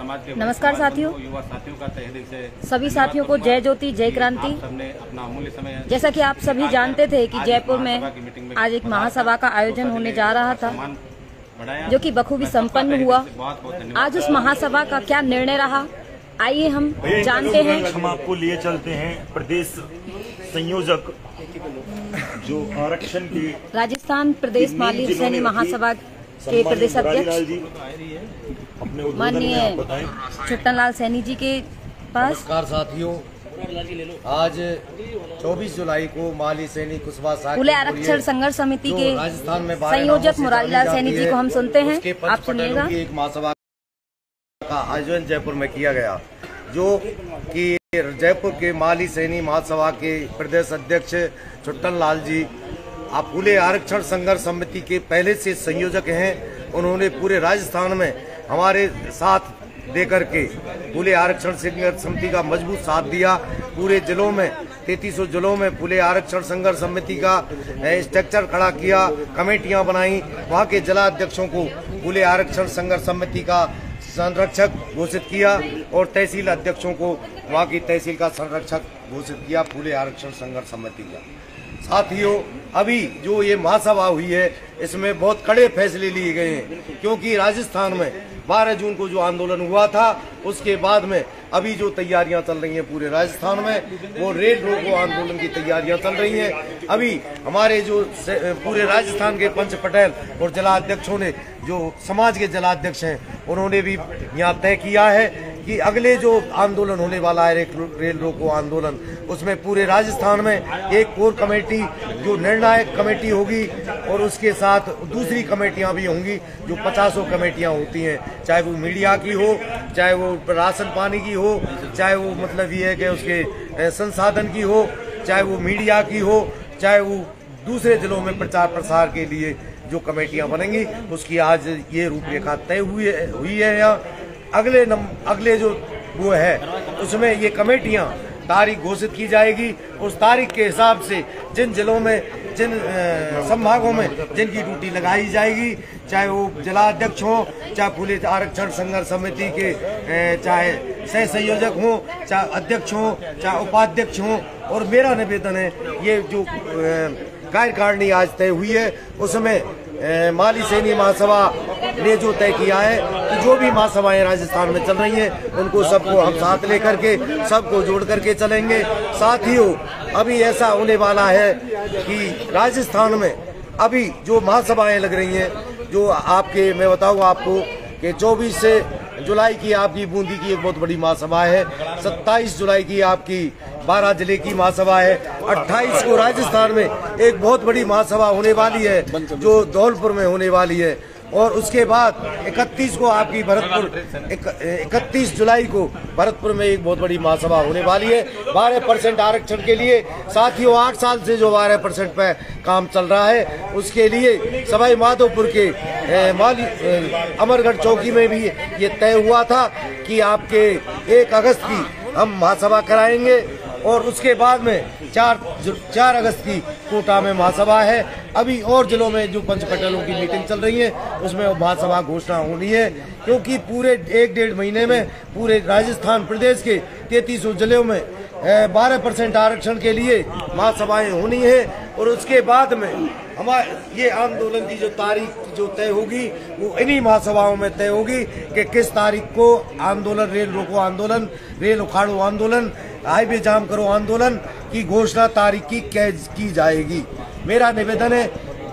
समाज के नमस्कार साथियों, युवा साथियों का तहे दिल से सभी साथियों को जय ज्योति जय क्रांति। अपना अमूल्य समय, जैसा कि आप सभी जानते थे कि जयपुर में आज एक महासभा का आयोजन होने जा रहा था, जो कि बखूबी संपन्न हुआ। आज उस महासभा का क्या निर्णय रहा, आइए हम जानते हैं। हम आपको लिए चलते हैं प्रदेश संयोजक जो आरक्षण की राजस्थान प्रदेश माली सैनी महासभा के प्रदेश अध्यक्ष माननीय छुट्टन लाल सैनी जी के पास। नमस्कार साथियों, आज 24 जुलाई को माली सैनी कुशवाहा खुले आरक्षण संघर्ष समिति के राजस्थान में संयोजक मुरारी लाल सैनी जी को हम सुनते हैं, आप सुनिएगा। एक महासभा का आयोजन जयपुर में किया गया, जो कि जयपुर के माली सैनी महासभा के प्रदेश अध्यक्ष छुट्टन लाल जी आप खुले आरक्षण संघर्ष समिति के पहले से संयोजक हैं। उन्होंने पूरे राजस्थान में हमारे साथ देकर के खुले आरक्षण संघर्ष समिति का मजबूत साथ दिया। पूरे जिलों में 3300 जिलों में खुले आरक्षण संघर्ष समिति का स्ट्रक्चर खड़ा किया, कमेटियां बनाई, वहां के जिला अध्यक्षों को खुले आरक्षण संघर्ष समिति का संरक्षक घोषित किया और तहसील अध्यक्षों को वहां की तहसील का संरक्षक घोषित किया खुले आरक्षण संघर्ष समिति का। साथियों, अभी जो ये महासभा हुई है, इसमें बहुत कड़े फैसले लिए गए हैं, क्योंकि राजस्थान में 12 जून को जो आंदोलन हुआ था, उसके बाद में अभी जो तैयारियां चल रही हैं पूरे राजस्थान में, वो रेल रोको आंदोलन की तैयारियां चल रही हैं। अभी हमारे जो पूरे राजस्थान के पंच पटेल और जिला अध्यक्षों ने, जो समाज के जिला अध्यक्ष हैं, उन्होंने भी यहाँ तय किया है कि अगले जो आंदोलन होने वाला है रेल रोको आंदोलन, उसमें पूरे राजस्थान में एक कोर कमेटी जो निर्णायक कमेटी होगी और उसके साथ दूसरी कमेटियां भी होंगी, जो 50 कमेटियां होती हैं, चाहे वो मीडिया की हो, चाहे वो राशन पानी की हो, चाहे वो मतलब ये है कि उसके संसाधन की हो, चाहे वो मीडिया की हो, चाहे वो दूसरे जिलों में प्रचार प्रसार के लिए जो कमेटियां बनेंगी, उसकी आज ये रूपरेखा तय हुई है। यहाँ अगले जो वो है, उसमें ये कमेटियां तारीख घोषित की जाएगी। उस तारीख के हिसाब से जिन जिलों में, जिन संभागों में जिनकी ड्यूटी लगाई जाएगी, चाहे वो जिला अध्यक्ष हो, चाहे खुले आरक्षण संघर्ष समिति के चाहे सह संयोजक हो, चाहे अध्यक्ष हो, चाहे उपाध्यक्ष हो। और मेरा निवेदन है, ये जो कार्यकारिणी आज तय हुई है, उसमें माली सैनी महासभा ने जो तय किया है कि जो भी महासभाएं राजस्थान में चल रही हैं, उनको सबको हम साथ लेकर के सबको जोड़ करके चलेंगे। साथियों, अभी ऐसा होने वाला है कि राजस्थान में अभी जो महासभाएं लग रही हैं, जो आपके मैं बताऊं आपको कि 24 जुलाई की आपकी बूंदी की एक बहुत बड़ी महासभा है, 27 जुलाई की आपकी 12 जिले की महासभा है, 28 को राजस्थान में एक बहुत बड़ी महासभा होने वाली है जो धौलपुर में होने वाली है, और उसके बाद 31 को आपकी भरतपुर 31 जुलाई को भरतपुर में एक बहुत बड़ी महासभा होने वाली है 12% आरक्षण के लिए। साथियों, 8 साल से जो 12% पे काम चल रहा है, उसके लिए सवाई माधोपुर के अमरगढ़ चौकी में भी ये तय हुआ था कि आपके 1 अगस्त की हम महासभा कराएंगे, और उसके बाद में 4 अगस्त की कोटा में महासभा है। अभी और जिलों में जो पंच पटेलों की मीटिंग चल रही है, उसमें महासभा घोषणा होनी है, क्योंकि पूरे 1-1.5 महीने में पूरे राजस्थान प्रदेश के 3300 जिलों में 12% आरक्षण के लिए महासभाएं होनी है। और उसके बाद में हमारे ये आंदोलन की जो तारीख जो तय होगी, वो इन्हीं महासभाओं में तय होगी कि किस तारीख को आंदोलन, रेल रोको आंदोलन, रेल उखाड़ो आंदोलन, हाईवे जाम करो आंदोलन की घोषणा तारीख की जाएगी। मेरा निवेदन है,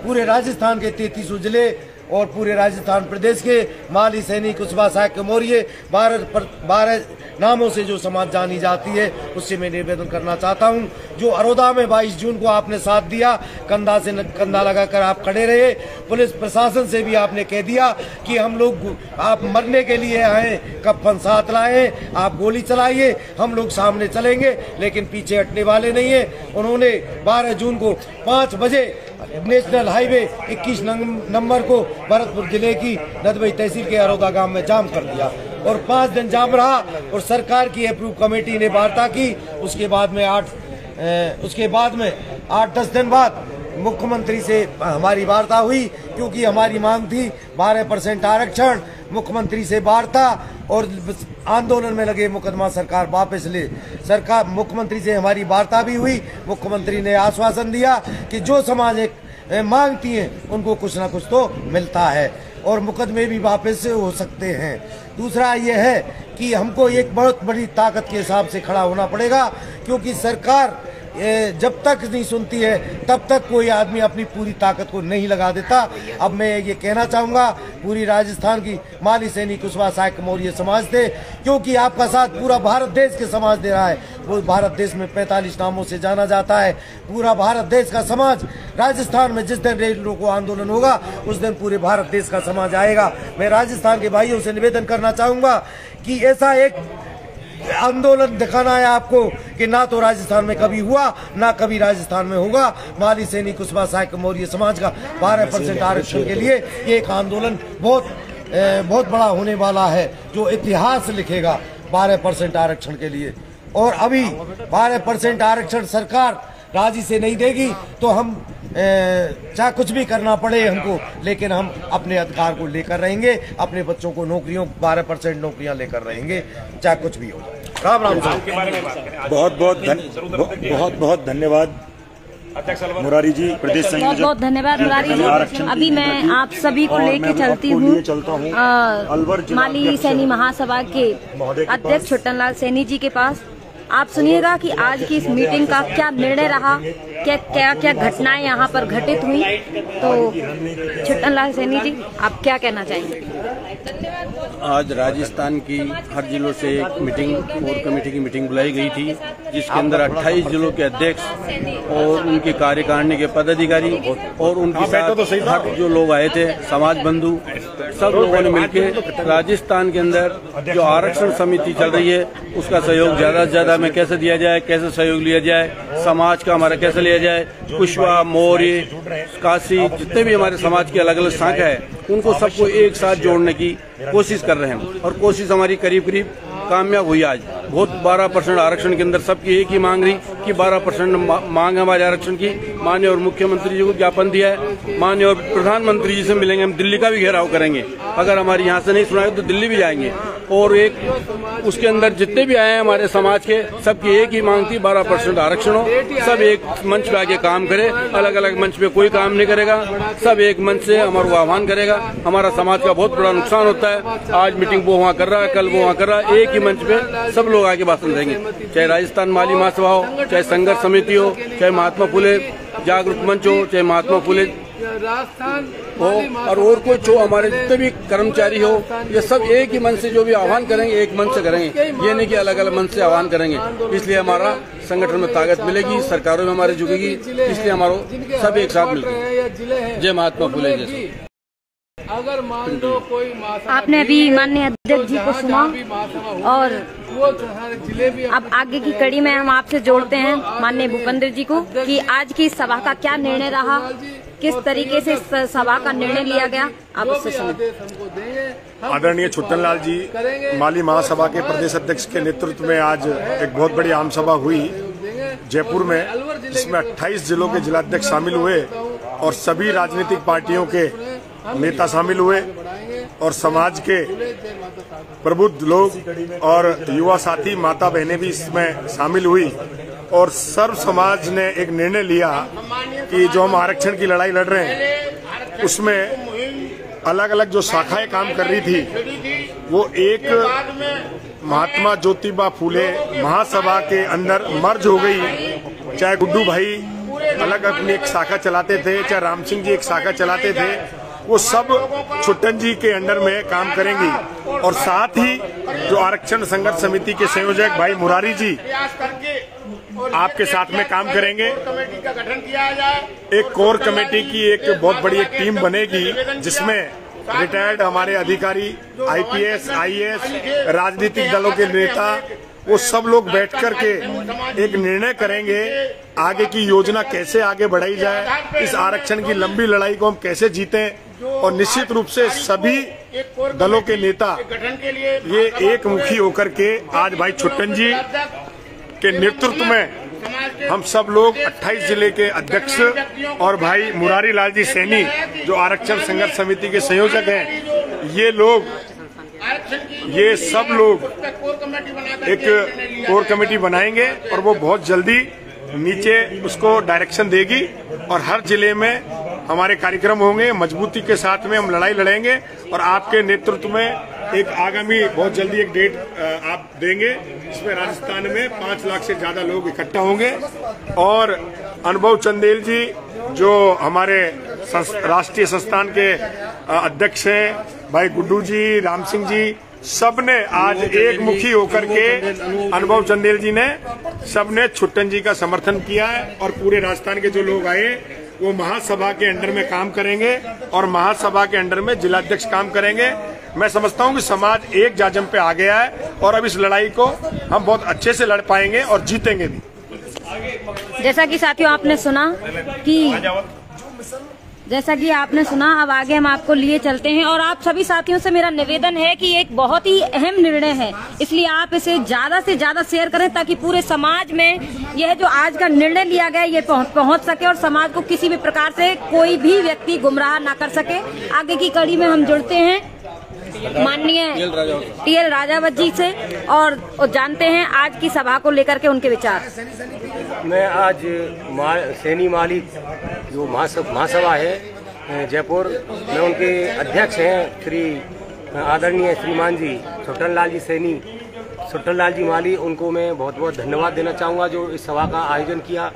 पूरे राजस्थान के 3300 जिले और पूरे राजस्थान प्रदेश के माली सैनी कुशवाहा के मौर्य 12 नामों से जो समाज जानी जाती है, उससे मैं निवेदन करना चाहता हूं। जो अरोदा में 22 जून को आपने साथ दिया, कंधा से कंधा लगाकर आप खड़े रहे, पुलिस प्रशासन से भी आपने कह दिया कि हम लोग, आप मरने के लिए आए, कफन साथ लाए, आप गोली चलाइए, हम लोग सामने चलेंगे, लेकिन पीछे हटने वाले नहीं है। उन्होंने 12 जून को 5 बजे नेशनल हाईवे 21 नंबर को भरतपुर जिले की नदबई तहसील के अरोदा गांव में जाम कर दिया, और 5 दिन जाम रहा, और सरकार की अप्रूव कमेटी ने वार्ता की। उसके बाद में 8-10 दिन बाद मुख्यमंत्री से हमारी वार्ता हुई, क्योंकि हमारी मांग थी 12% आरक्षण। मुख्यमंत्री से वार्ता, और आंदोलन में लगे मुकदमा सरकार वापस ले। सरकार मुख्यमंत्री से हमारी वार्ता भी हुई, मुख्यमंत्री ने आश्वासन दिया कि जो समाज एक मांगती है उनको कुछ ना कुछ तो मिलता है और मुकदमे भी वापस हो सकते हैं। दूसरा ये है कि हमको एक बहुत बड़ी ताकत के हिसाब से खड़ा होना पड़ेगा, क्योंकि सरकार जब तक नहीं सुनती है तब तक कोई आदमी अपनी पूरी ताकत को नहीं लगा देता। अब मैं ये कहना चाहूँगा पूरी राजस्थान की माली सैनी कुशवाहा सायक मौर्य समाज थे, क्योंकि आपका साथ पूरा भारत देश के समाज दे रहा है। वो भारत देश में 45 नामों से जाना जाता है। पूरा भारत देश का समाज राजस्थान में जिस दिन रेल रोको आंदोलन होगा उस दिन पूरे भारत देश का समाज आएगा। मैं राजस्थान के भाइयों से निवेदन करना चाहूँगा कि ऐसा एक आंदोलन दिखाना है आपको कि ना तो राजस्थान में कभी हुआ ना कभी राजस्थान में होगा। माली सैनी कुशवाहा सायक मौर्य समाज का 12% आरक्षण के लिए ये एक आंदोलन बहुत बड़ा होने वाला है, जो इतिहास लिखेगा 12% आरक्षण के लिए। और अभी 12% आरक्षण सरकार राजी से नहीं देगी तो हम चाहे कुछ भी करना पड़े हमको, लेकिन हम अपने अधिकार को लेकर रहेंगे, अपने बच्चों को नौकरियों 12% नौकरियां लेकर रहेंगे, चाहे कुछ भी हो जाए। राम राम। बहुत बहुत धन्यवाद मुरारी जी, प्रदेश संयोजक। बहुत बहुत धन्यवाद मुरारी जी। अभी मैं आप सभी को लेके चलती हूँ माली सैनी महासभा के अध्यक्ष छुट्टनलाल सैनी जी के पास। आप सुनिएगा कि आज की इस मीटिंग का क्या निर्णय रहा, क्या क्या घटनाएं यहाँ पर घटित हुई। तो छुट्टनलाल सैनी जी, आप क्या कहना चाहेंगे? आज राजस्थान की हर जिलों से एक मीटिंग, कोर कमेटी की मीटिंग बुलाई गई थी, जिसके अंदर 28 जिलों के अध्यक्ष और उनकी कार्यकारिणी के पदाधिकारी और उनके साथ हर जो लोग आए थे, समाज बंधु, सब लोगों ने मिलकर राजस्थान के अंदर जो आरक्षण समिति चल रही है उसका सहयोग ज्यादा से ज्यादा में कैसे दिया जाए, कैसे सहयोग लिया जाए, समाज का हमारा कैसे लिया जाए। कुशवाहा, मौर्य, काशी, जितने भी हमारे समाज की अलग अलग शाखा है उनको सबको एक साथ जोड़ने की कोशिश कर रहे हैं और कोशिश हमारी करीब करीब कामयाब हुई। आज बहुत 12% आरक्षण के अंदर सबकी एक ही मांग रही कि 12% मांग हमारे आरक्षण की। माननीय और मुख्यमंत्री जी को ज्ञापन दिया है, माननीय और प्रधानमंत्री जी से मिलेंगे, हम दिल्ली का भी घेराव करेंगे। अगर हमारी यहाँ से नहीं सुनाए तो दिल्ली भी जाएंगे। और एक उसके अंदर जितने भी आए हैं हमारे समाज के, सबकी एक ही मांग थी 12% आरक्षण हो, सब एक मंच पे आके काम करे, अलग अलग मंच पे कोई काम नहीं करेगा, सब एक मंच से हमारा आह्वान करेगा। हमारा समाज का बहुत बड़ा नुकसान होता है। आज मीटिंग वो वहाँ कर रहा है, कल वो वहाँ कर रहा है, एक ही मंच पे सब लोग आके भाषण देंगे, चाहे राजस्थान माली महासभा हो, चाहे संघर्ष समिति हो, चाहे महात्मा फुले जागरूक मंच हो, चाहे महात्मा फुले हो, और कोई जो हमारे जितने भी कर्मचारी हो, ये सब एक ही मंच से जो भी आह्वान करेंगे एक मंच से करेंगे, ये नहीं कि अलग अलग मंच से आह्वान करेंगे। इसलिए हमारा संगठन में ताकत मिलेगी, सरकारों में हमारे झुकेगी, इसलिए हमारा सब एक साथ मिलकर जय महात्मा फुले जैसे। अगर मान लो कोई आपने अभी माननीय अध्यक्ष जी को सुना और अब आगे की कड़ी में हम आपसे जोड़ते हैं माननीय भूपेंद्र जी को कि आज की सभा का क्या निर्णय रहा, किस तरीके से सभा का निर्णय लिया गया, आप उससे सुनिए। आदरणीय छुट्टनलाल जी, माली महासभा के प्रदेश अध्यक्ष के नेतृत्व में आज एक बहुत बड़ी आम सभा हुई जयपुर में, जिसमें 28 जिलों के जिलाध्यक्ष शामिल हुए और सभी राजनीतिक पार्टियों के नेता शामिल हुए और समाज के प्रबुद्ध लोग और युवा साथी माता बहनें भी इसमें शामिल हुई। और सर्व समाज ने एक निर्णय लिया कि जो हम आरक्षण की लड़ाई लड़ रहे हैं उसमें अलग अलग जो शाखाएं काम कर रही थी वो एक महात्मा ज्योतिबा फूले महासभा के अंदर मर्ज हो गई। चाहे गुड्डू भाई अलग अपनी एक शाखा चलाते थे, चाहे राम सिंह जी एक शाखा चलाते थे, वो सब छुट्टन जी के अंडर में काम करेंगी। और साथ ही जो आरक्षण संघर्ष समिति के संयोजक भाई मुरारी जी आपके साथ में काम करेंगे। कमेटी का गठन किया जाए, एक कोर कमेटी की एक बहुत बड़ी एक टीम बनेगी जिसमें रिटायर्ड हमारे अधिकारी, आईपीएस, आईएएस, राजनीतिक दलों के नेता, वो सब लोग बैठ कर के एक निर्णय करेंगे आगे की योजना कैसे आगे बढ़ाई जाए, इस आरक्षण की लंबी लड़ाई को हम कैसे जीतें। और निश्चित रूप से सभी दलों के नेता ये एक मुखी होकर के आज भाई छुट्टन जी के नेतृत्व में हम सब लोग 28 जिले के अध्यक्ष और भाई मुरारी लाल जी सैनी जो आरक्षण संघर्ष समिति के संयोजक हैं, ये लोग ये सब लोग एक कोर कमेटी बनाएंगे और वो बहुत जल्दी नीचे उसको डायरेक्शन देगी और हर जिले में हमारे कार्यक्रम होंगे। मजबूती के साथ में हम लड़ाई लड़ेंगे और आपके नेतृत्व में एक आगामी बहुत जल्दी एक डेट आप देंगे जिसमें राजस्थान में 5 लाख से ज्यादा लोग इकट्ठा होंगे। और अनुभव चंदेल जी जो हमारे राष्ट्रीय संस्थान के अध्यक्ष हैं, भाई गुड्डू जी, राम सिंह जी, सबने आज एक मुखी होकर के, अनुभव चंदेल जी ने, सबने छुट्टन जी का समर्थन किया है और पूरे राजस्थान के जो लोग आए वो महासभा के अंडर में काम करेंगे और महासभा के अंडर में जिलाध्यक्ष काम करेंगे। मैं समझता हूं कि समाज एक जाजम पे आ गया है और अब इस लड़ाई को हम बहुत अच्छे से लड़ पाएंगे और जीतेंगे भी। जैसा कि साथियों आपने सुना, अब आगे हम आपको लिए चलते हैं और आप सभी साथियों से मेरा निवेदन है कि एक बहुत ही अहम निर्णय है, इसलिए आप इसे ज्यादा से ज्यादा शेयर करें ताकि पूरे समाज में यह जो आज का निर्णय लिया गया ये पहुंच सके और समाज को किसी भी प्रकार से कोई भी व्यक्ति गुमराह ना कर सके। आगे की कड़ी में हम जुड़ते हैं माननीय टीएल राजावत जी से और जानते हैं आज की सभा को लेकर के उनके विचार। मैं आज सैनी माली जो महासभा है जयपुर में, उनके अध्यक्ष हैं श्री आदरणीय श्रीमान जी छुट्टन लाल जी सैनी, छुट्टन लाल जी माली, उनको मैं बहुत बहुत धन्यवाद देना चाहूँगा जो इस सभा का आयोजन किया।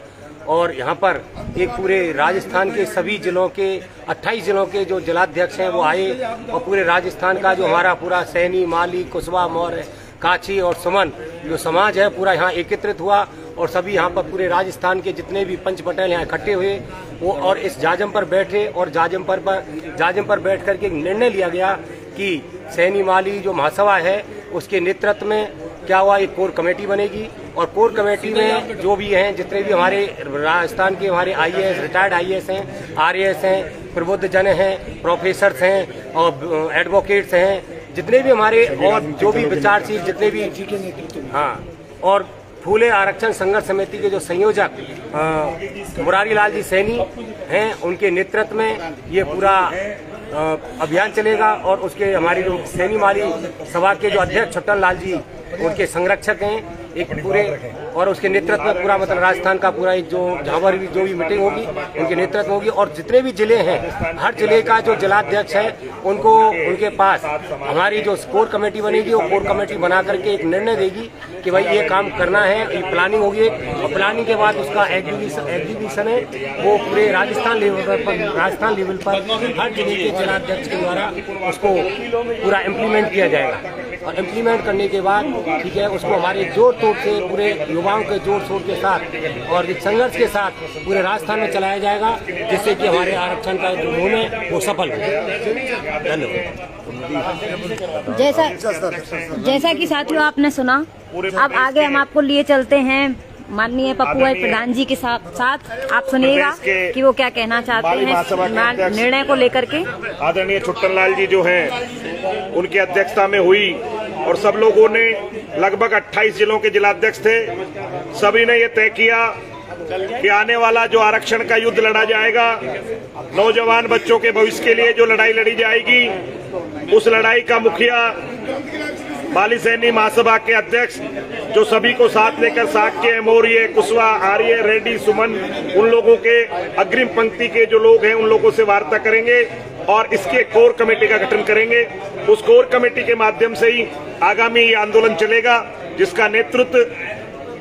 और यहाँ पर एक पूरे राजस्थान के सभी जिलों के 28 जिलों के जो जिलाध्यक्ष हैं वो आए और पूरे राजस्थान का जो हमारा पूरा सैनी, माली, कुशवा, मौर्य, काची और सुमन जो समाज है पूरा यहाँ एकत्रित हुआ और सभी यहाँ पर पूरे राजस्थान के जितने भी पंच पटेल यहाँ इकट्ठे हुए वो और इस जाजम पर बैठे और जाजम पर बैठ करके निर्णय लिया गया कि सैनी माली जो महासभा है उसके नेतृत्व में क्या हुआ, एक कोर कमेटी बनेगी और कोर कमेटी में जो भी हैं जितने भी हमारे राजस्थान के हमारे आईएएस, रिटायर्ड आईएएस हैं, आरएएस हैं, प्रबुद्ध जन हैं, प्रोफेसर्स हैं और एडवोकेट्स हैं, जितने भी हमारे और जो भी विचारशील जितने भी और फूले आरक्षण संघर्ष समिति के जो संयोजक मुरारी लाल जी सैनी हैं, उनके नेतृत्व में ये पूरा अभियान चलेगा और उसके हमारी जो सैनी माली सभा के जो अध्यक्ष छुट्टन लाल जी उनके संरक्षक हैं एक पूरे और उसके नेतृत्व में पूरा मतलब राजस्थान का पूरा एक जो जहाँ पर भी जो भी मीटिंग होगी उनके नेतृत्व होगी और जितने भी जिले हैं हर जिले का जो जिलाध्यक्ष है उनको उनके पास हमारी जो कोर कमेटी बनेगी वो कोर कमेटी बना करके एक निर्णय देगी कि भाई ये काम करना है, ये प्लानिंग होगी और प्लानिंग के बाद उसका एग्जीक्यूशन है वो पूरे राजस्थान लेवल पर हर जिले के जिलाध्यक्ष के द्वारा उसको पूरा इम्प्लीमेंट किया जाएगा और इम्प्लीमेंट करने के बाद ठीक है उसको हमारे जोर तोड़ से पूरे युवाओं के जोर शोर के साथ और एक संघर्ष के साथ पूरे राजस्थान में चलाया जाएगा जिससे कि हमारे आरक्षण का जो मुहिम है वो सफल हो। धन्यवाद। जैसा कि साथियों आपने सुना, अब आगे हम आपको लिए चलते हैं माननीय पप्पू भाई प्रधान जी के साथ आप सुनिएगा कि वो क्या कहना चाहते हैं निर्णय को लेकर के। आदरणीय छुट्टन लाल जी जो हैं उनकी अध्यक्षता में हुई और सब लोगों ने लगभग 28 जिलों के जिलाध्यक्ष थे, सभी ने ये तय किया कि आने वाला जो आरक्षण का युद्ध लड़ा जाएगा, नौजवान बच्चों के भविष्य के लिए जो लड़ाई लड़ी जाएगी, उस लड़ाई का मुखिया माली सैनी महासभा के अध्यक्ष जो सभी को साथ लेकर साक्य, मौर्य, कुशवा, आर्य, रेड्डी, सुमन, उन लोगों के अग्रिम पंक्ति के जो लोग हैं उन लोगों से वार्ता करेंगे और इसके कोर कमेटी का गठन करेंगे। उस कोर कमेटी के माध्यम से ही आगामी ये आंदोलन चलेगा जिसका नेतृत्व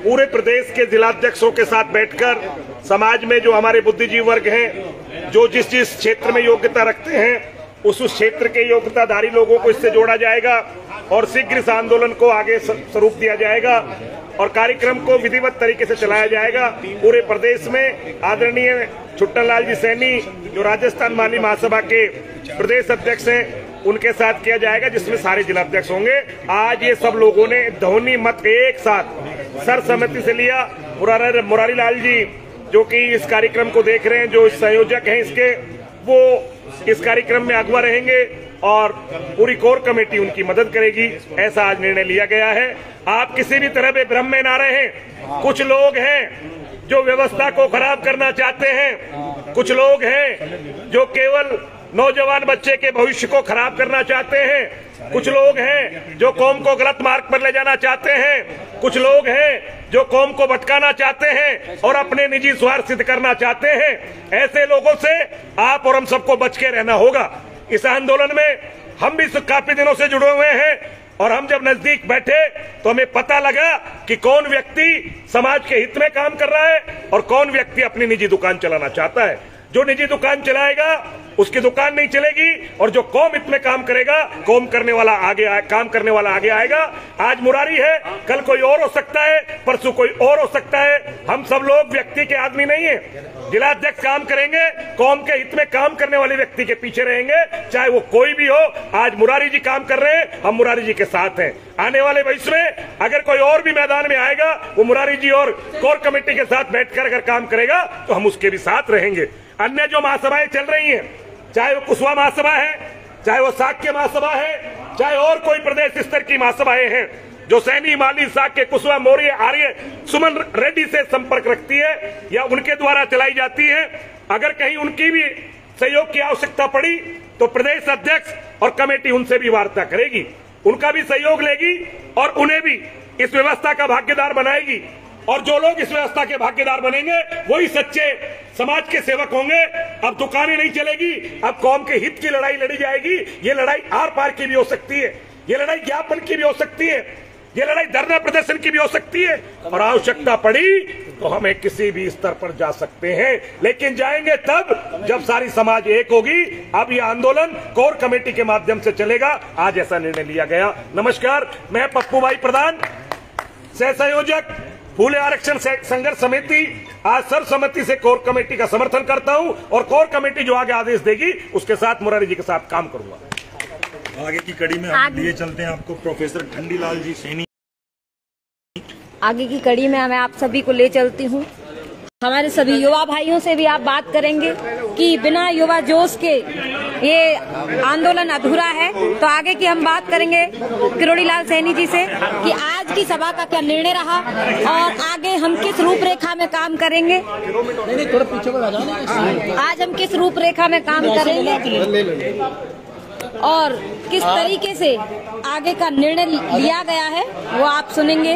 पूरे प्रदेश के जिलाध्यक्षों के साथ बैठकर समाज में जो हमारे बुद्धिजीवी वर्ग हैं जो जिस जिस क्षेत्र में योग्यता रखते हैं उस क्षेत्र के योग्यताधारी लोगों को इससे जोड़ा जाएगा और शीघ्र इस आंदोलन को आगे स्वरूप दिया जाएगा और कार्यक्रम को विधिवत तरीके से चलाया जाएगा। पूरे प्रदेश में आदरणीय छुट्टन लाल जी सैनी जो राजस्थान माली महासभा के प्रदेश अध्यक्ष हैं उनके साथ किया जाएगा जिसमें सारे जिलाध्यक्ष होंगे। आज ये सब लोगों ने ध्वनि मत एक साथ सर्वसम्मति से लिया। मुरारी लाल जी जो कि इस कार्यक्रम को देख रहे हैं, जो संयोजक हैं इसके, वो इस कार्यक्रम में अगुवा रहेंगे और पूरी कोर कमेटी उनकी मदद करेगी, ऐसा आज निर्णय लिया गया है। आप किसी भी तरह के भ्रम में ना रहें। कुछ लोग हैं जो व्यवस्था को खराब करना चाहते हैं, कुछ लोग हैं जो केवल नौजवान बच्चे के भविष्य को खराब करना चाहते हैं। कुछ लोग हैं जो कौम को गलत मार्ग पर ले जाना चाहते हैं, कुछ लोग हैं जो कौम को भटकाना चाहते हैं और अपने निजी स्वार्थ सिद्ध करना चाहते हैं। ऐसे लोगों से आप और हम सबको बच के रहना होगा। इस आंदोलन में हम भी काफी दिनों से जुड़े हुए हैं और हम जब नजदीक बैठे तो हमें पता लगा कि कौन व्यक्ति समाज के हित में काम कर रहा है और कौन व्यक्ति अपनी निजी दुकान चलाना चाहता है। जो निजी दुकान चलाएगा उसकी दुकान नहीं चलेगी और जो कौम हित में काम करेगा, काम करने वाला आगे आएगा। आज मुरारी है, कल कोई और हो सकता है, परसों कोई और हो सकता है। हम सब लोग व्यक्ति के आदमी नहीं है। जिलाध्यक्ष काम करेंगे, कौम के हित में काम करने वाले व्यक्ति के पीछे रहेंगे, चाहे वो कोई भी हो। आज मुरारी जी काम कर रहे हैं, हम मुरारी जी के साथ हैं। आने वाले भविष्य में अगर कोई और भी मैदान में आएगा, वो मुरारी जी और कोर कमेटी के साथ बैठकर अगर काम करेगा तो हम उसके भी साथ रहेंगे। अन्य जो महासभाएं चल रही हैं, चाहे वो कुशवा महासभा है, चाहे वो साक्य महासभा है, चाहे और कोई प्रदेश स्तर की महासभाएं हैं, जो सैनी, माली, साक्य, कुशवा, मौर्य, आर्य, सुमन रेड्डी से संपर्क रखती है या उनके द्वारा चलाई जाती है, अगर कहीं उनकी भी सहयोग की आवश्यकता पड़ी तो प्रदेश अध्यक्ष और कमेटी उनसे भी वार्ता करेगी, उनका भी सहयोग लेगी और उन्हें भी इस व्यवस्था का भागीदार बनाएगी। और जो लोग इस व्यवस्था के भागीदार बनेंगे वही सच्चे समाज के सेवक होंगे। अब दुकानें नहीं चलेगी, अब कौम के हित की लड़ाई लड़ी जाएगी। ये लड़ाई आर पार की भी हो सकती है, ये लड़ाई ज्ञापन की भी हो सकती है, ये लड़ाई धरना प्रदर्शन की भी हो सकती है और आवश्यकता पड़ी तो हमें किसी भी स्तर पर जा सकते हैं, लेकिन जाएंगे तब जब सारी समाज एक होगी। अब यह आंदोलन कोर कमेटी के माध्यम से चलेगा। आज ऐसा निर्णय लिया गया। नमस्कार, मैं पप्पू भाई प्रधान, सह संयोजक फूले आरक्षण संघर्ष समिति, आज सर्वसम्मति से कोर कमेटी का समर्थन करता हूं और कोर कमेटी जो आगे आदेश देगी उसके साथ मुरारी जी के साथ काम करूंगा। आगे की कड़ी में हम लिए चलते हैं आपको प्रोफेसर ठंडीलाल जी सैनी। आगे की कड़ी में मैं आप सभी को ले चलती हूँ। हमारे सभी युवा भाइयों से भी आप बात करेंगे कि बिना युवा जोश के ये आंदोलन अधूरा है। तो आगे की हम बात करेंगे किरोड़ी लाल सैनी जी से कि आज की सभा का क्या निर्णय रहा और आगे हम किस रूपरेखा में काम करेंगे। थोड़ा पीछे को आज हम किस रूपरेखा में काम करेंगे और किस तरीके से आगे का निर्णय लिया गया है वो आप सुनेंगे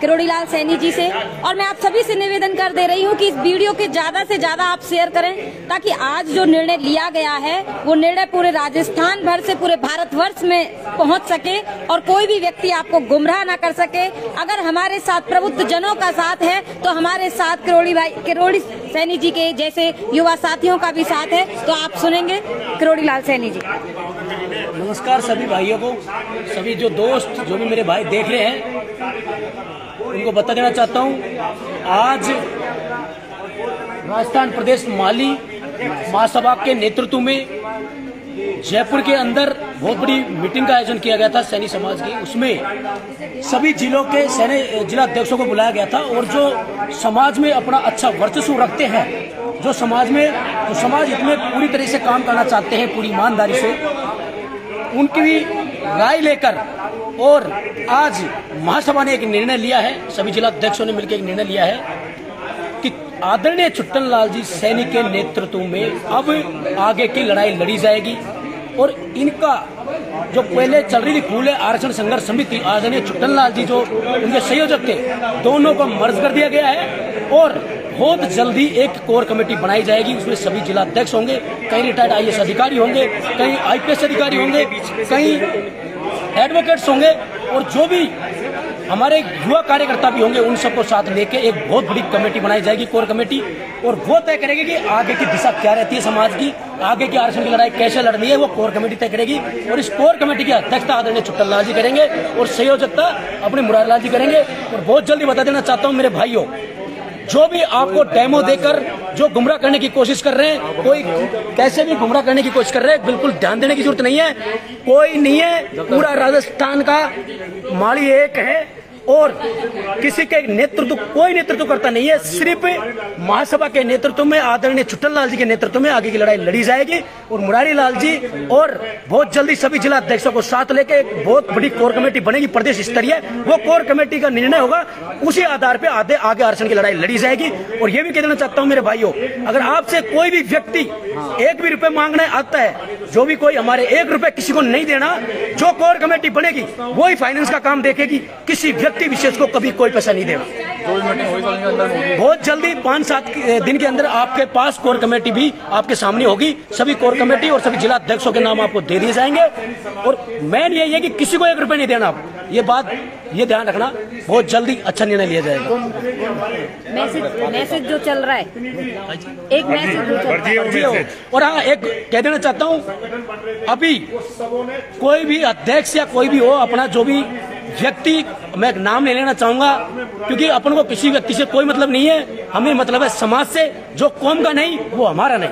किरोड़ी लाल सैनी जी से। और मैं आप सभी से निवेदन कर दे रही हूँ कि इस वीडियो के ज्यादा से ज्यादा आप शेयर करें ताकि आज जो निर्णय लिया गया है वो निर्णय पूरे राजस्थान भर से पूरे भारतवर्ष में पहुँच सके और कोई भी व्यक्ति आपको गुमराह न कर सके। अगर हमारे साथ प्रबुद्ध जनों का साथ है तो हमारे साथ किरोड़ी सैनी जी के जैसे युवा साथियों का भी साथ है। तो आप सुनेंगे किरोड़ी लाल सैनी जी। नमस्कार सभी भाइयों को, सभी जो दोस्त जो भी मेरे भाई देख रहे हैं उनको बता देना चाहता हूँ, आज राजस्थान प्रदेश माली महासभा के नेतृत्व में जयपुर के अंदर बहुत बड़ी मीटिंग का आयोजन किया गया था सैनी समाज की। उसमें सभी जिलों के सैनी जिला अध्यक्षों को बुलाया गया था और जो समाज में अपना अच्छा वर्चस्व रखते हैं, जो समाज इतने पूरी तरह से काम करना चाहते हैं पूरी ईमानदारी से, उनकी भी राय लेकर और आज महासभा ने एक निर्णय लिया है, सभी जिला अध्यक्षों ने मिलकर एक निर्णय लिया है कि आदरणीय छुट्टन लाल जी सैनी के नेतृत्व में अब आगे की लड़ाई लड़ी जाएगी। और इनका जो पहले चल रही थी फूले आरक्षण संघर्ष समिति, आदरणीय छुट्टन लाल जी जो उनके संयोजक थे, दोनों को मर्ज कर दिया गया है और बहुत जल्दी एक कोर कमेटी बनाई जाएगी। उसमें सभी जिला अध्यक्ष होंगे, कई रिटायर्ड IAS अधिकारी होंगे, कई IPS अधिकारी होंगे, कई एडवोकेट्स होंगे और जो भी हमारे युवा कार्यकर्ता भी होंगे, उन सबको साथ लेके एक बहुत बड़ी कमेटी बनाई जाएगी, कोर कमेटी। और वो तय करेगी कि आगे की दिशा क्या रहती है समाज की, आगे की आरक्षण की लड़ाई कैसे लड़नी है, वो कोर कमेटी तय करेगी। और इस कोर कमेटी की अध्यक्षता आदरणीय छुट्टन लाल जी करेंगे और संयोजकता अपने मुरारी लाल जी करेंगे। और बहुत जल्दी बता देना चाहता हूँ मेरे भाइयों, जो भी आपको डेमो देकर जो गुमराह करने की कोशिश कर रहे हैं, कोई कैसे भी गुमराह करने की कोशिश कर रहे हैं, बिल्कुल ध्यान देने की जरूरत नहीं है। कोई नहीं है, पूरा राजस्थान का माली एक है और किसी के नेतृत्व कोई नेतृत्व करता नहीं है। सिर्फ महासभा के नेतृत्व में आदरणीय छुट्टन लाल जी के नेतृत्व में आगे की लड़ाई लड़ी जाएगी और मुरारी लाल जी और बहुत जल्दी सभी जिला अध्यक्षों को साथ लेके एक बहुत बड़ी कोर कमेटी बनेगी प्रदेश स्तरीय। वो कोर कमेटी का निर्णय होगा, उसी आधार पे आगे आरक्षण की लड़ाई लड़ी जाएगी। और ये भी कह देना चाहता हूँ मेरे भाइयों, अगर आपसे कोई भी व्यक्ति एक भी रुपए मांगने आता है, जो भी कोई हमारे एक रुपए किसी को नहीं देना, जो कोर कमेटी बनेगी वही फाइनेंस का काम देखेगी, किसी व्यक्ति विशेष को कभी कोई पैसा नहीं देगा। बहुत जल्दी 5-7 दिन के अंदर आपके पास कोर कमेटी भी आपके सामने होगी। सभी कोर कमेटी और सभी जिला अध्यक्षों के नाम आपको दे दिए जाएंगे। और मेन यही है कि किसी को 1 रुपए नहीं देना। आप ये बात ये ध्यान रखना, बहुत जल्दी अच्छा निर्णय लिया जाएगा। मैसेज जो चल रहा है, एक मैसेज जो चल रहा है। और हाँ, एक कह देना चाहता हूँ, अभी कोई भी अध्यक्ष या कोई भी हो, अपना जो भी व्यक्ति, मैं नाम नहीं लेना चाहूंगा क्योंकि अपन को किसी व्यक्ति से कोई मतलब नहीं है, हमें मतलब है समाज से। जो कौम का नहीं वो हमारा नहीं।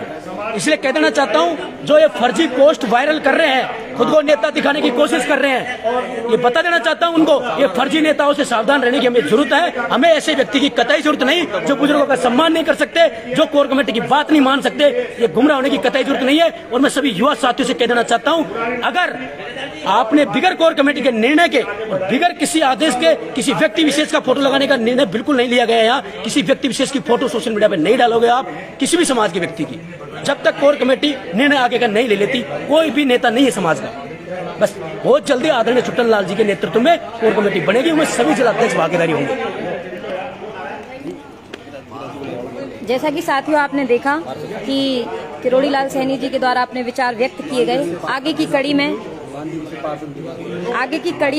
इसलिए कह देना चाहता हूं, जो ये फर्जी पोस्ट वायरल कर रहे हैं, खुद को नेता दिखाने की कोशिश कर रहे हैं, ये बता देना चाहता हूं उनको, ये फर्जी नेताओं से सावधान रहने की हमें जरूरत है। हमें ऐसे व्यक्ति की कतई जरूरत नहीं जो बुजुर्गों का सम्मान नहीं कर सकते, जो कोर कमेटी की बात नहीं मान सकते। ये गुमराह होने की कतई जरूरत नहीं है। और मैं सभी युवा साथियों से कह देना चाहता हूं, अगर आपने बिगर कोर कमेटी के निर्णय के और बिगर किसी आदेश के किसी व्यक्ति विशेष का फोटो लगाने का निर्णय बिल्कुल नहीं लिया गया। यहाँ किसी व्यक्ति विशेष की फोटो सोशल मीडिया पर नहीं डालोगे आप, किसी भी समाज के व्यक्ति की, जब तक कोर कमेटी निर्णय आगे का नहीं ले लेती, कोई भी नेता नहीं है समाज का। बस बहुत जल्दी आदरणीय छुट्टन लाल जी के नेतृत्व में कोर कमेटी बनेगी, उसमें सभी जिला अध्यक्ष भागीदारी होंगे। जैसा कि साथियों आपने देखा कि किरोड़ी लाल सैनी जी के द्वारा अपने विचार व्यक्त किए गए। आगे की कड़ी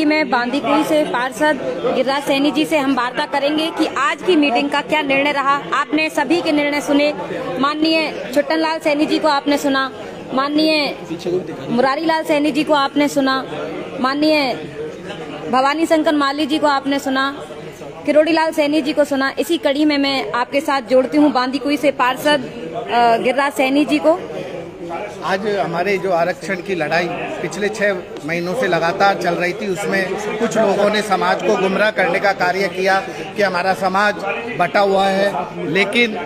में बांदीकुई से पार्षद गिरिराज सैनी जी से हम वार्ता करेंगे कि आज की मीटिंग का क्या निर्णय रहा। आपने सभी के निर्णय सुने, माननीय छुट्टन लाल सैनी जी को आपने सुना, माननीय मुरारी लाल सैनी जी को आपने सुना, माननीय भवानी शंकर माली जी को आपने सुना, किरोड़ी लाल सैनी जी को सुना। इसी कड़ी में मैं आपके साथ जोड़ती हूँ बांदीकुई से पार्षद गिरिराज सैनी जी को। आज हमारे जो आरक्षण की लड़ाई पिछले 6 महीनों से लगातार चल रही थी, उसमें कुछ लोगों ने समाज को गुमराह करने का कार्य किया कि हमारा समाज बटा हुआ है। लेकिन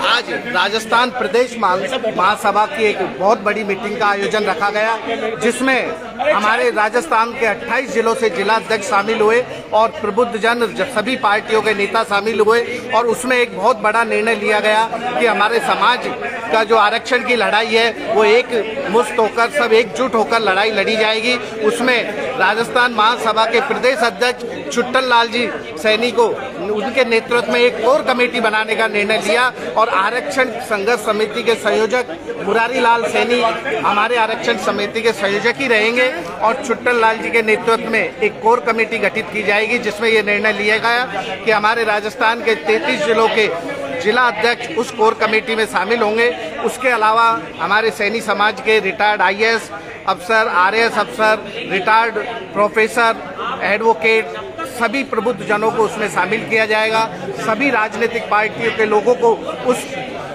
आज राजस्थान प्रदेश महासभा की एक बहुत बड़ी मीटिंग का आयोजन रखा गया, जिसमें हमारे राजस्थान के 28 जिलों से जिला अध्यक्ष शामिल हुए और प्रबुद्ध जन सभी पार्टियों के नेता शामिल हुए। और उसमें एक बहुत बड़ा निर्णय लिया गया कि हमारे समाज का जो आरक्षण की लड़ाई है वो एक मुश्त होकर, सब एकजुट होकर लड़ाई लड़ी जाएगी। उसमें राजस्थान महासभा के प्रदेश अध्यक्ष छुट्टन लाल जी सैनी को, उनके नेतृत्व में एक कोर कमेटी बनाने का निर्णय लिया और आरक्षण संघर्ष समिति के संयोजक मुरारी लाल सैनी हमारे आरक्षण समिति के संयोजक ही रहेंगे और छुट्टन लाल जी के नेतृत्व में एक कोर कमेटी गठित की जाएगी, जिसमें ये निर्णय लिया गया कि हमारे राजस्थान के 33 जिलों के जिला अध्यक्ष उस कोर कमेटी में शामिल होंगे। उसके अलावा हमारे सैनी समाज के रिटायर्ड IAS अफसर, RAS अफसर, रिटायर्ड प्रोफेसर, एडवोकेट, सभी प्रबुद्ध जनों को उसमें शामिल किया जाएगा। सभी राजनीतिक पार्टियों के लोगों को उस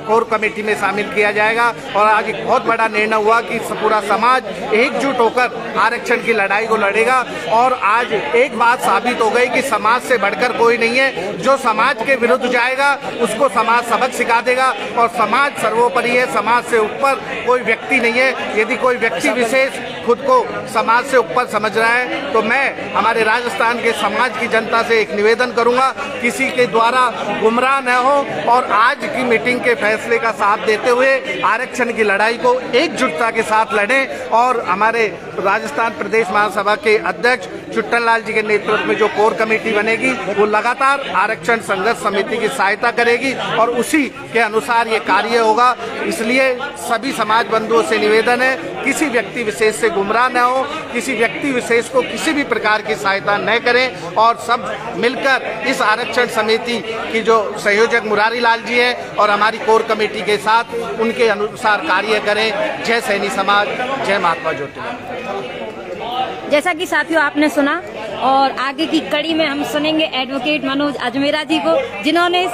कोर कमेटी में शामिल किया जाएगा। और आज एक बहुत बड़ा निर्णय हुआ कि पूरा समाज एकजुट होकर आरक्षण की लड़ाई को लड़ेगा। और आज एक बात साबित हो गई कि समाज से बढ़कर कोई नहीं है। जो समाज के विरुद्ध जाएगा उसको समाज सबक सिखा देगा और समाज सर्वोपरि है, समाज से ऊपर कोई व्यक्ति नहीं है। यदि कोई व्यक्ति विशेष खुद को समाज से ऊपर समझ रहा है तो मैं हमारे राजस्थान के समाज की जनता से एक निवेदन करूंगा, किसी के द्वारा गुमराह न हो और आज की मीटिंग के फैसले का साथ देते हुए आरक्षण की लड़ाई को एकजुटता के साथ लड़ें। और हमारे राजस्थान प्रदेश महासभा के अध्यक्ष छुट्टन लाल जी के नेतृत्व में जो कोर कमेटी बनेगी वो लगातार आरक्षण संघर्ष समिति की सहायता करेगी और उसी के अनुसार ये कार्य होगा। इसलिए सभी समाज बंधुओं से निवेदन है, किसी व्यक्ति विशेष से गुमराह न हो, किसी व्यक्ति विशेष को किसी भी प्रकार की सहायता न करें और सब मिलकर इस आरक्षण समिति की जो संयोजक मुरारी लाल जी हैं और हमारी कोर कमेटी के साथ उनके अनुसार कार्य करें। जय सैनी समाज, जय महात्मा ज्योतिबा। जैसा कि साथियों आपने सुना और आगे की कड़ी में हम सुनेंगे एडवोकेट मनोज अजमेरा जी को, जिन्होंने इस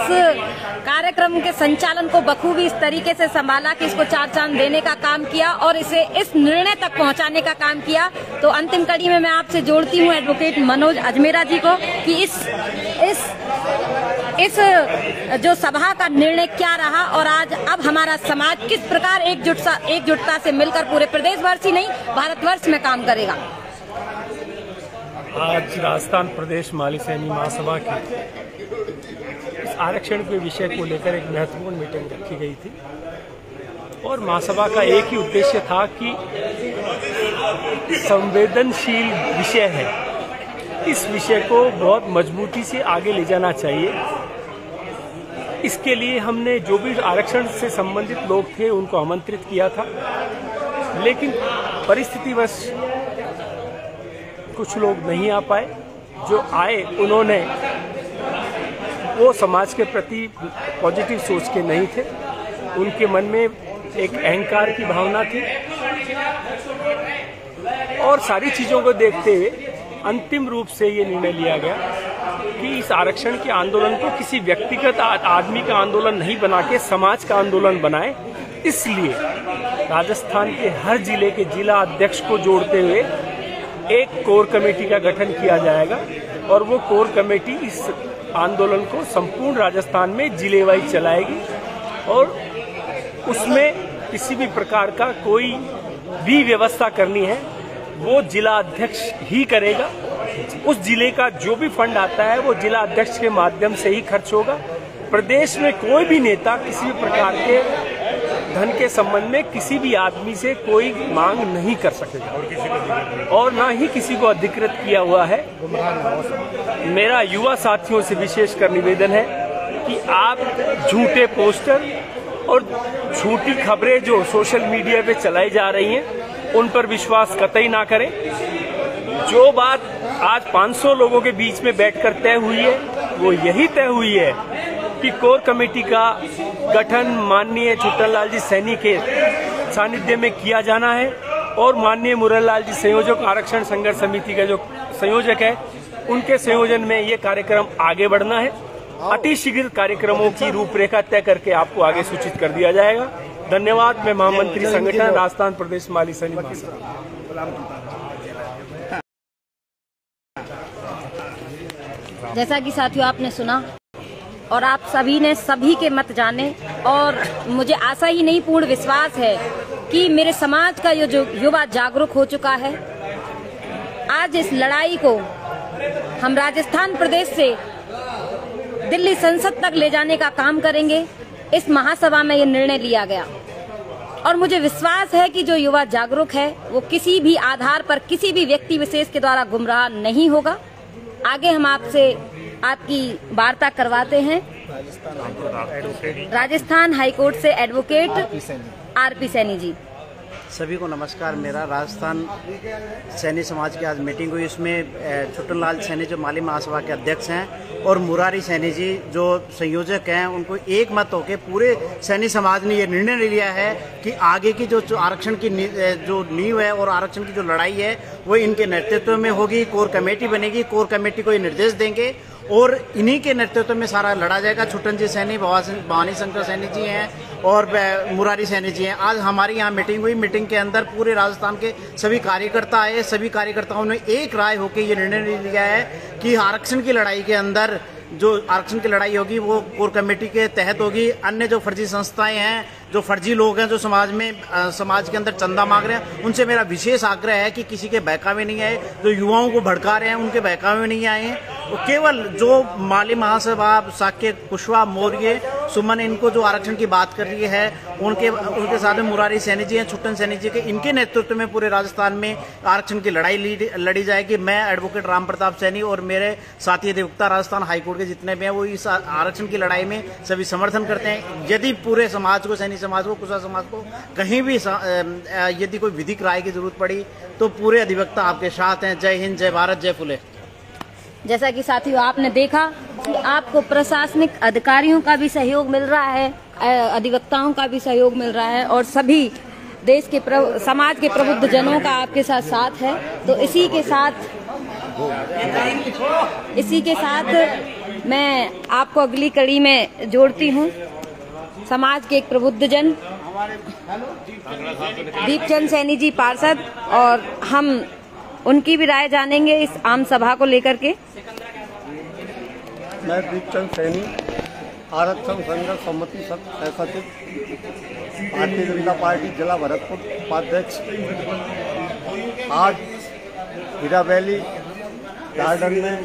कार्यक्रम के संचालन को बखूबी इस तरीके से संभाला कि इसको चार चांद देने का काम किया और इसे इस निर्णय तक पहुंचाने का काम किया। तो अंतिम कड़ी में मैं आपसे जोड़ती हूं एडवोकेट मनोज अजमेरा जी को कि इस जो सभा का निर्णय क्या रहा और आज अब हमारा समाज किस प्रकार एकजुटता से मिलकर पूरे प्रदेश भर ही नहीं भारतवर्ष में काम करेगा। आज राजस्थान प्रदेश माली सैनी महासभा की इस आरक्षण के विषय को लेकर एक महत्वपूर्ण मीटिंग रखी गई थी और महासभा का एक ही उद्देश्य था कि संवेदनशील विषय है, इस विषय को बहुत मजबूती से आगे ले जाना चाहिए। इसके लिए हमने जो भी आरक्षण से संबंधित लोग थे उनको आमंत्रित किया था, लेकिन परिस्थितिवश कुछ लोग नहीं आ पाए। जो आए उन्होंने वो समाज के प्रति पॉजिटिव सोच के नहीं थे, उनके मन में एक अहंकार की भावना थी और सारी चीज़ों को देखते हुए अंतिम रूप से ये निर्णय लिया गया कि इस आरक्षण के आंदोलन को किसी व्यक्तिगत आदमी का आंदोलन नहीं बना के समाज का आंदोलन बनाए। इसलिए राजस्थान के हर जिले के जिला अध्यक्ष को जोड़ते हुए एक कोर कमेटी का गठन किया जाएगा और वो कोर कमेटी इस आंदोलन को संपूर्ण राजस्थान में जिले वाइज चलाएगी और उसमें किसी भी प्रकार का कोई भी व्यवस्था करनी है वो जिला अध्यक्ष ही करेगा। उस जिले का जो भी फंड आता है वो जिला अध्यक्ष के माध्यम से ही खर्च होगा। प्रदेश में कोई भी नेता किसी भी प्रकार के धन के संबंध में किसी भी आदमी से कोई मांग नहीं कर सकेगा और ना ही किसी को अधिकृत किया हुआ है। मेरा युवा साथियों से विशेष कर निवेदन है कि आप झूठे पोस्टर और झूठी खबरें जो सोशल मीडिया पे चलाई जा रही हैं उन पर विश्वास कतई ना करें। जो बात आज 500 लोगों के बीच में बैठकर तय हुई है वो यही तय हुई है कि कोर कमेटी का गठन माननीय छुट्टन लाल जी सैनी के सानिध्य में किया जाना है और माननीय मुरल लाल जी संयोजक आरक्षण संघर्ष समिति का जो संयोजक है उनके संयोजन में ये कार्यक्रम आगे बढ़ना है। अतिशीघ्र कार्यक्रमों की रूपरेखा तय करके आपको आगे सूचित कर दिया जाएगा। धन्यवाद। मैं महामंत्री संगठन राजस्थान प्रदेश माली सैनी महासभा। जैसा कि साथियों आपने सुना और आप सभी ने सभी के मत जाने और मुझे आशा ही नहीं पूर्ण विश्वास है कि मेरे समाज का ये जो युवा जागरूक हो चुका है। आज इस लड़ाई को हम राजस्थान प्रदेश से दिल्ली संसद तक ले जाने का काम करेंगे। इस महासभा में ये निर्णय लिया गया और मुझे विश्वास है कि जो युवा जागरूक है वो किसी भी आधार पर किसी भी व्यक्ति विशेष के द्वारा गुमराह नहीं होगा। आगे हम आपसे आपकी वार्ता करवाते हैं राजस्थान हाईकोर्ट से एडवोकेट आरपी सैनी जी। सभी को नमस्कार। मेरा राजस्थान सैनी समाज की आज मीटिंग हुई। इसमें छुट्टन लाल सैनी जो माली महासभा के अध्यक्ष हैं और मुरारी सैनी जी जो संयोजक हैं, उनको एक मत होकर पूरे सैनी समाज ने ये निर्णय लिया है कि आगे की जो आरक्षण की जो नींव है और आरक्षण की जो लड़ाई है वो इनके नेतृत्व में होगी। कोर कमेटी बनेगी, कोर कमेटी को ये निर्देश देंगे और इन्हीं के नेतृत्व में सारा लड़ा जाएगा। छुट्टन जी सैनी, भवानी शंकर सैनी जी हैं और मुरारी सैनी जी हैं। आज हमारी यहाँ मीटिंग हुई। मीटिंग के अंदर पूरे राजस्थान के सभी कार्यकर्ता आए। सभी कार्यकर्ताओं ने एक राय होकर ये निर्णय लिया है कि आरक्षण की लड़ाई के अंदर जो आरक्षण की लड़ाई होगी वो कोर कमेटी के तहत होगी। अन्य जो फर्जी संस्थाएं हैं, जो फर्जी लोग हैं, जो समाज के अंदर चंदा मांग रहे हैं, उनसे मेरा विशेष आग्रह है कि किसी के बहकावे नहीं आए। जो युवाओं को भड़का रहे हैं उनके बहकावे नहीं आए हैं। तो केवल जो माली महासभा साक्य कुशवाहा मौर्य सुमन इनको जो आरक्षण की बात कर रही है उनके साथ में मुरारी सैनी जी हैं, छुट्टन सैनी जी के इनके नेतृत्व में पूरे राजस्थान में आरक्षण की लड़ाई लड़ी जाएगी। मैं एडवोकेट राम प्रताप सैनी और मेरे साथी अधिवक्ता राजस्थान हाईकोर्ट के जितने भी हैं वो इस आरक्षण की लड़ाई में सभी समर्थन करते हैं। यदि पूरे समाज को, सैनी समाज को, कुशवाहा समाज को कहीं भी यदि कोई विधिक राय की जरूरत पड़ी तो पूरे अधिवक्ता आपके साथ हैं। जय हिंद, जय भारत, जय फुले। जैसा कि साथियों आपने देखा कि आपको प्रशासनिक अधिकारियों का भी सहयोग मिल रहा है, अधिवक्ताओं का भी सहयोग मिल रहा है और सभी देश के समाज के प्रबुद्ध जनों का आपके साथ है। तो इसी के साथ मैं आपको अगली कड़ी में जोड़ती हूँ। समाज के एक प्रबुद्ध जन दीपचंद सैनी जी पार्षद, और हम उनकी भी राय जानेंगे इस आम सभा को लेकर के। मैं दीपचंद सैनी, आरक्षण संघर्ष समिति सचिव, भारतीय जनता पार्टी जिला भरतपुर उपाध्यक्ष। आज हीरा वैली गार्डन में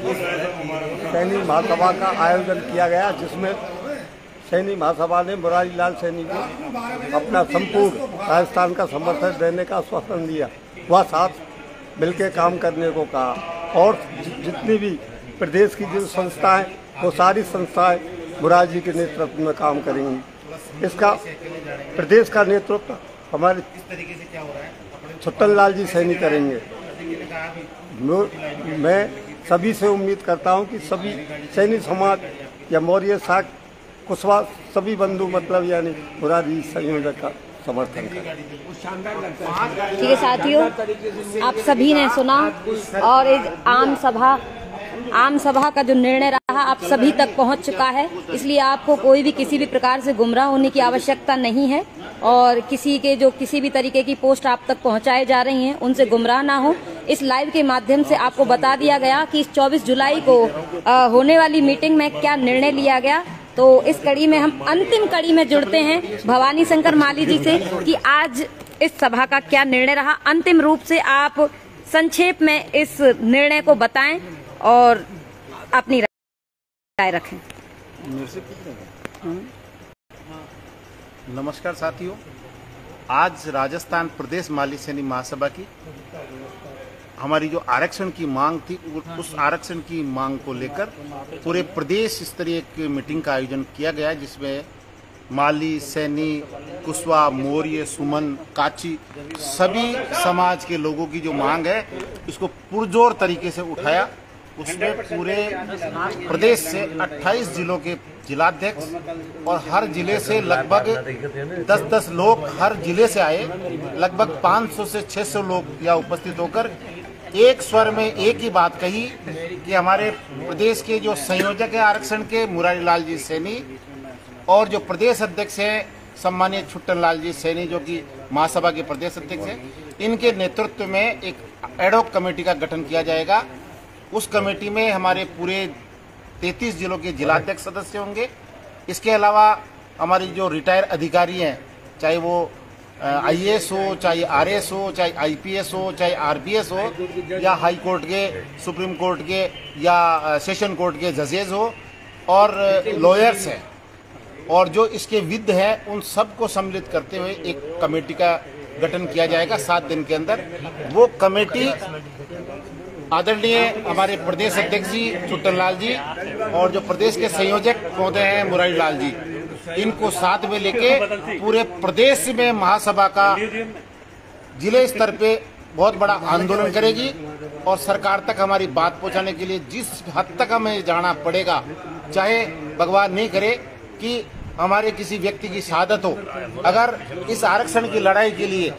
सैनी महासभा का आयोजन किया गया, जिसमें सैनी महासभा ने मुरारी लाल सैनी को अपना संपूर्ण राजस्थान का समर्थन देने का आश्वासन दिया। वह साथ मिलकर काम करने को कहा, और जितनी भी प्रदेश की जो संस्थाएं, वो सारी संस्थाएं मुरारी जी के नेतृत्व में काम करेंगी। इसका प्रदेश का नेतृत्व हमारे छुट्टन लाल जी सैनी करेंगे। मैं सभी से उम्मीद करता हूं कि सभी सैनी समाज या मौर्य शाख कुशवाहा सभी बंधु मतलब यानी मुरारी संयोजक का समर्थन करें। ठीक है साथियों, आप सभी ने सुना, और इस आम सभा का जो निर्णय रहा आप सभी तक पहुंच चुका है। इसलिए आपको कोई भी किसी भी प्रकार से गुमराह होने की आवश्यकता नहीं है, और किसी के जो किसी भी तरीके की पोस्ट आप तक पहुंचाए जा रही हैं उनसे गुमराह ना हो। इस लाइव के माध्यम से आपको बता दिया गया कि इस 24 जुलाई को होने वाली मीटिंग में क्या निर्णय लिया गया। तो इस कड़ी में हम अंतिम कड़ी में जुड़ते हैं भवानी शंकर माली जी से कि आज इस सभा का क्या निर्णय रहा। अंतिम रूप से आप संक्षेप में इस निर्णय को बताएं और अपनी राय रखें। नमस्कार साथियों, आज राजस्थान प्रदेश माली सैनी महासभा की हमारी जो आरक्षण की मांग थी, उस आरक्षण की मांग को लेकर पूरे प्रदेश स्तरीय एक मीटिंग का आयोजन किया गया, जिसमें माली, सैनी, कुशवाहा, मौर्य, सुमन, काची सभी समाज के लोगों की जो मांग है इसको पुरजोर तरीके से उठाया। उसमें पूरे प्रदेश से 28 जिलों के जिलाध्यक्ष और हर जिले से लगभग 10-10 लोग हर जिले से आए। लगभग 500 से 600 लोग यहाँ उपस्थित होकर एक स्वर में एक ही बात कही कि हमारे प्रदेश के जो संयोजक है आरक्षण के मुरारी लाल जी सैनी, और जो प्रदेश अध्यक्ष है सम्मानीय छुट्टन लाल जी सैनी, जो कि महासभा के प्रदेश अध्यक्ष हैं, इनके नेतृत्व में एक एडहॉक कमेटी का गठन किया जाएगा। उस कमेटी में हमारे पूरे 33 जिलों के जिलाध्यक्ष सदस्य होंगे। इसके अलावा हमारी जो रिटायर अधिकारी हैं, चाहे वो IAS हो, चाहे RS हो, चाहे IPS हो, चाहे RPS हो, या हाई कोर्ट के, सुप्रीम कोर्ट के या सेशन कोर्ट के जजेज हो, और लॉयर्स हैं, और जो इसके विद हैं, उन सबको सम्मिलित करते हुए एक कमेटी का गठन किया जाएगा 7 दिन के अंदर। वो कमेटी आदरणीय हमारे प्रदेश अध्यक्ष जी छुट्टन लाल जी और जो प्रदेश के संयोजक महोदय हैं मुरारी लाल जी, इनको साथ में लेके पूरे प्रदेश में महासभा का जिले स्तर पे बहुत बड़ा आंदोलन करेगी, और सरकार तक हमारी बात पहुंचाने के लिए जिस हद तक हमें जाना पड़ेगा, चाहे भगवान नहीं करे कि हमारे किसी व्यक्ति की शहादत हो, अगर इस आरक्षण की लड़ाई के लिए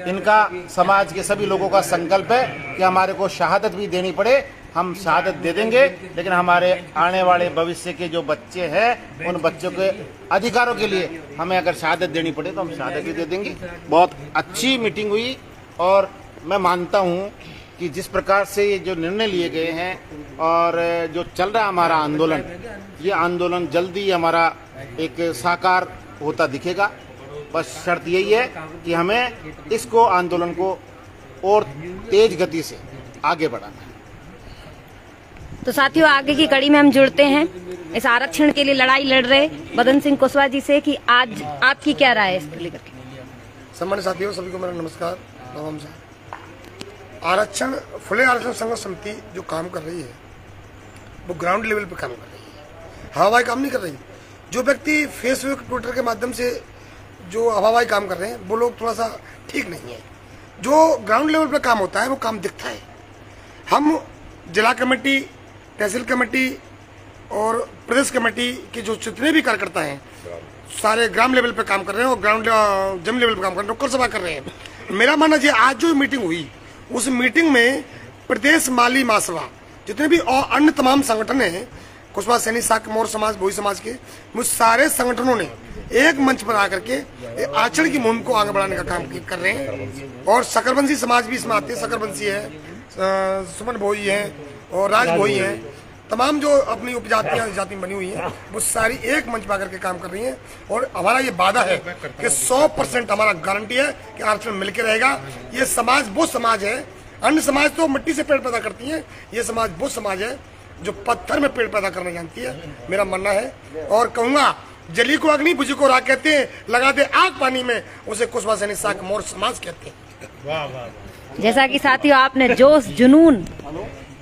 इनका समाज के सभी लोगों का संकल्प है कि हमारे को शहादत भी देनी पड़े, हम शहादत दे देंगे। लेकिन हमारे आने वाले भविष्य के जो बच्चे हैं, उन बच्चों के अधिकारों के लिए हमें अगर शहादत देनी पड़े तो हम शहादत भी दे देंगे। बहुत अच्छी मीटिंग हुई, और मैं मानता हूँ कि जिस प्रकार से ये जो निर्णय लिए गए हैं और जो चल रहा हमारा आंदोलन, ये आंदोलन जल्दी हमारा एक साकार होता दिखेगा। बस शर्त यही है कि हमें इसको आंदोलन को और तेज गति से आगे बढ़ाना है। तो साथियों, आगे की कड़ी में हम जुड़ते हैं इस आरक्षण के लिए लड़ाई लड़ रहे बदन सिंह कुशवाहा जी से कि आज आपकी क्या राय है इसको लेकर के। सम्मानित साथियों, सभी को मेरा नमस्कार। आरक्षण फुले आरक्षण संघर्ष समिति जो काम कर रही है वो ग्राउंड लेवल पे काम कर रही है, हवाई काम नहीं कर रही। जो व्यक्ति फेसबुक ट्विटर के माध्यम से जो हवाई काम कर रहे हैं वो लोग थोड़ा सा ठीक नहीं है। जो ग्राउंड लेवल पे काम होता है वो काम दिखता है। हम जिला कमेटी, तहसील कमेटी और प्रदेश कमेटी के जो जितने भी कार्यकर्ता हैं सारे ग्राम लेवल पे काम कर रहे हैं और ग्राउंड जमीन लेवल पे काम कर रहे हैं, लोकल सभा कर रहे हैं। मेरा मानना है आज जो मीटिंग हुई उस मीटिंग में प्रदेश माली महासभा जितने भी और अन्य तमाम संगठन हैं कुशवाहा सैनी, साक मोर समाज, भोई समाज के, मुझ सारे संगठनों ने एक मंच पर आकर के आचरण की मुहिम को आगे बढ़ाने का काम कर रहे हैं। और सकरबंसी समाज भी इसमें आते हैं, सकरबंसी है, सुमन भोई है और राज भोई है, तमाम जो अपनी उपजातियां जाति बनी हुई हैं वो सारी एक मंच पर आकर के काम कर रही हैं। और हमारा ये वादा है कि 100% हमारा गारंटी है कि आरक्षण मिलकर रहेगा। ये समाज वो समाज है, अन्य समाज तो मिट्टी से पेड़ पैदा करती हैं, ये समाज वो समाज है जो पत्थर में पेड़ पैदा करना जानती है, मेरा मानना है। और कहूंगा, जली को अग्नि, बुझी को राख कहते हैं, लगा दे आग पानी में, उसे कुशवाहा सैनी साक मोर समाज कहते हैं। जैसा कि साथियों आपने जोश जुनून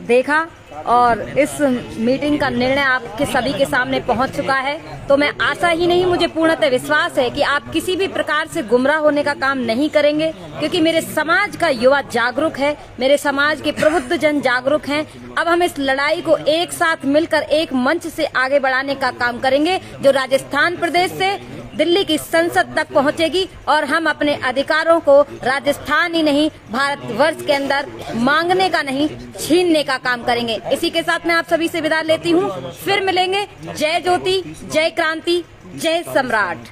देखा और इस मीटिंग का निर्णय आपके सभी के सामने पहुंच चुका है, तो मैं आशा ही नहीं, मुझे पूर्णतः विश्वास है कि आप किसी भी प्रकार से गुमराह होने का काम नहीं करेंगे, क्योंकि मेरे समाज का युवा जागरूक है, मेरे समाज के प्रबुद्ध जन जागरूक हैं। अब हम इस लड़ाई को एक साथ मिलकर एक मंच से आगे बढ़ाने का काम करेंगे, जो राजस्थान प्रदेश से दिल्ली की संसद तक पहुंचेगी और हम अपने अधिकारों को राजस्थान ही नहीं भारतवर्ष के अंदर मांगने का नहीं, छीनने का काम करेंगे। इसी के साथ मैं आप सभी से विदा लेती हूं, फिर मिलेंगे। जय ज्योति, जय क्रांति, जय सम्राट।